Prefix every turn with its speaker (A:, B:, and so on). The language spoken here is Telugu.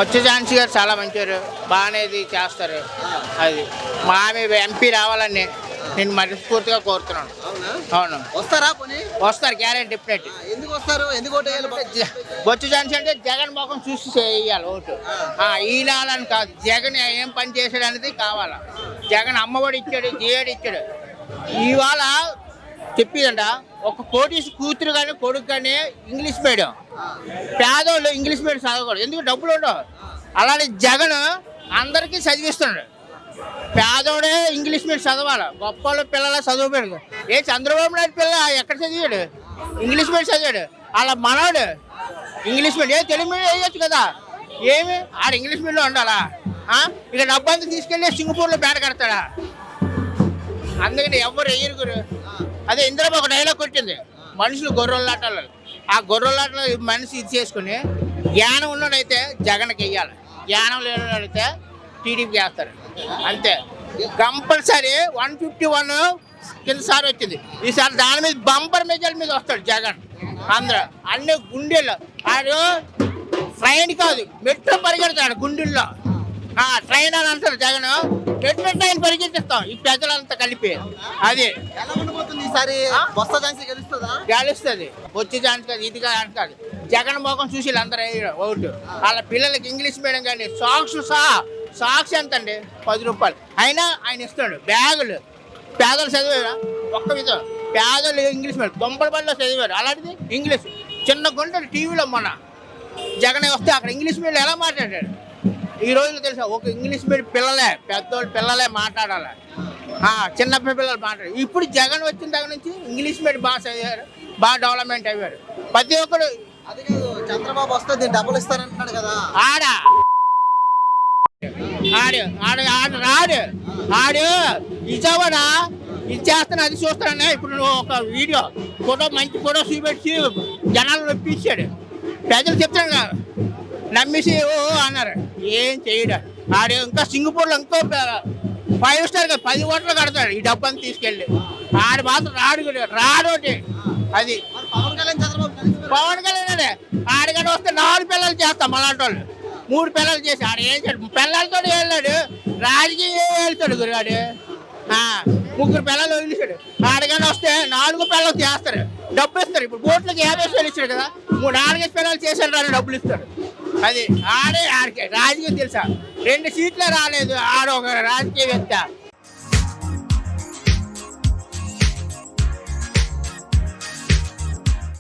A: బొత్స ఝాన్సీ గారు చాలా మంచివారు, బాగానే ఇది చేస్తారు. అది మా ఆమె ఎంపీ రావాలని నేను మనస్ఫూర్తిగా కోరుతున్నాను. అవును,
B: వస్తారా పోనీ?
A: వస్తారు గ్యారెంటీ డెఫినెట్.
B: ఎందుకు వస్తారు? ఎందుకు ఓటు వేయాలి?
A: బొత్స ఝాన్సీ అంటే జగన్ ముఖం చూసి చేయాలి ఓటు. ఈనాలని కాదు, జగన్ ఏం పని చేశాడు అనేది కావాలా. జగన్ అమ్మఒడి ఇచ్చాడు, జీఏడి ఇచ్చాడు. ఇవాళ చెప్పిదంట ఒక కోటీస్ కూతురు కానీ కొడుకు కానీ ఇంగ్లీష్ మీడియం, పేదోళ్ళు ఇంగ్లీష్ మీడియం చదవకూడదు, ఎందుకు డబ్బులు ఉండవు. అలానే జగన్ అందరికీ చదివిస్తున్నాడు. పేదోడే ఇంగ్లీష్ మీడియం చదవాలి, గొప్ప వాళ్ళ పిల్లల చదువుపోయాడు. చంద్రబాబు నాయుడు పిల్ల ఎక్కడ చదివాడు? ఇంగ్లీష్ మీడియం చదివాడు. అలా మనోడు ఇంగ్లీష్ మీడియం, తెలుగు మీడియం వేయచ్చు కదా. ఏమి ఆడ ఇంగ్లీష్ మీడియంలో ఉండాలా? ఇక డబ్బంతా తీసుకెళ్ళి సింగపూర్లో బేట కడతాడా? అందుకని ఎవరు వేయరు. అదే ఇందిరాబాబు ఒక డైలాగ్ కొట్టింది, మనుషులు గొర్రెలాటలు. ఆ గొర్రెలాటలు మనిషి ఇది చేసుకుని జ్ఞానం ఉన్నోడైతే జగన్కి వెయ్యాలి, జ్ఞానం లేనివాడైతే టీడీపీ చేస్తారు. అంతే. కంపల్సరీ 151 కిందసారి వచ్చింది, ఈసారి దాని మీద బంపర్ మెజార్ మీద వస్తాడు జగన్. అందరూ అన్ని గుండెల్లో ఆడు ట్రైన్ కాదు మెట్రో పరిగెడతాడు గుండెల్లో. ట్రైన్ అని అంటారు జగన్, మెట్రో ట్రైన్ పరిగెత్తిస్తాం ఈ ప్రజలంతా కలిపి. అది
B: ఎలా ఉండబోతుంది ఈసారి? బొత్స ఝాన్సీ గెలుస్తుందా?
A: గెలుస్తుంది. బొత్స ఝాన్సీ కాదు, ఇది కాదు అంటారు. జగన్ ముఖం చూసి అందరూ ఓటు. వాళ్ళ పిల్లలకి ఇంగ్లీష్ మీడియం కానీ సాక్స్ ఎంత అండి? 10 రూపాయలు అయినా ఆయన ఇస్తాడు. బ్యాగులు పేదలు చదివారా? ఒక్క విధం పేదలు ఇంగ్లీష్ మీడియం దొంపలపల్లిలో చదివారు. అలాంటిది ఇంగ్లీష్ చిన్న గుంటలు టీవీలో మొన్న జగన్ వస్తే అక్కడ ఇంగ్లీష్ మీడియం ఎలా మాట్లాడాడు? ఈ రోజులు తెలుసా, ఒక ఇంగ్లీష్ మీడియం పిల్లలే, పెద్దోళ్ళు పిల్లలే మాట్లాడాలి, చిన్న పిల్లలు మాట్లాడారు. ఇప్పుడు జగన్ వచ్చిన దగ్గర నుంచి ఇంగ్లీష్ మీడియం బాగా చదివారు, బాగా డెవలప్మెంట్ అయ్యారు. ప్రతి ఒక్కరు
B: అది కాదు, చంద్రబాబు వస్తే దీన్ని డబ్బులు ఇస్తారంటున్నాడు కదా.
A: ఆడు ఇచ్చావాడా ఇచ్చేస్తాను, అది చూస్తానన్నా. ఇప్పుడు నువ్వు ఒక వీడియో ఫోటో మంచి ఫోటో చూపెట్టి జనాలు నొప్పించాడు. ప్రజలు చెప్తాను కదా, నమ్మేసి ఓ అన్నారు. ఏం చేయడు ఆడు. ఇంకా సింగపూర్లో ఇంకో 5 స్టార్ 10 ఓట్లు కడతాడు ఈ డబ్బంతా తీసుకెళ్ళి. ఆడు మాత్రం రాడోటి. అది పవన్ కళ్యాణ్ ఆడిగడ వస్తే 4 పిల్లలు చేస్తాం అలాంటి వాళ్ళు. 3 పిల్లలు చేసి ఆడు ఏం చేయడు, పిల్లలతో వెళ్ళాడు. రాజకీయం వెళ్తాడు గురిగాడు. 3 పిల్లలు వదిలేశాడు. ఆడిగడ వస్తే 4 పిల్లలు చేస్తారు, డబ్బు ఇస్తారు. ఇప్పుడు ఓట్లకి 50 ఇచ్చాడు కదా, 4 పిల్లలు చేశాడు రాని డబ్బులు ఇస్తాడు. అది ఆడికి రాజకీయం తెలుసా? 2 సీట్లే రాలేదు. ఆడ ఒక రాజకీయవేత్త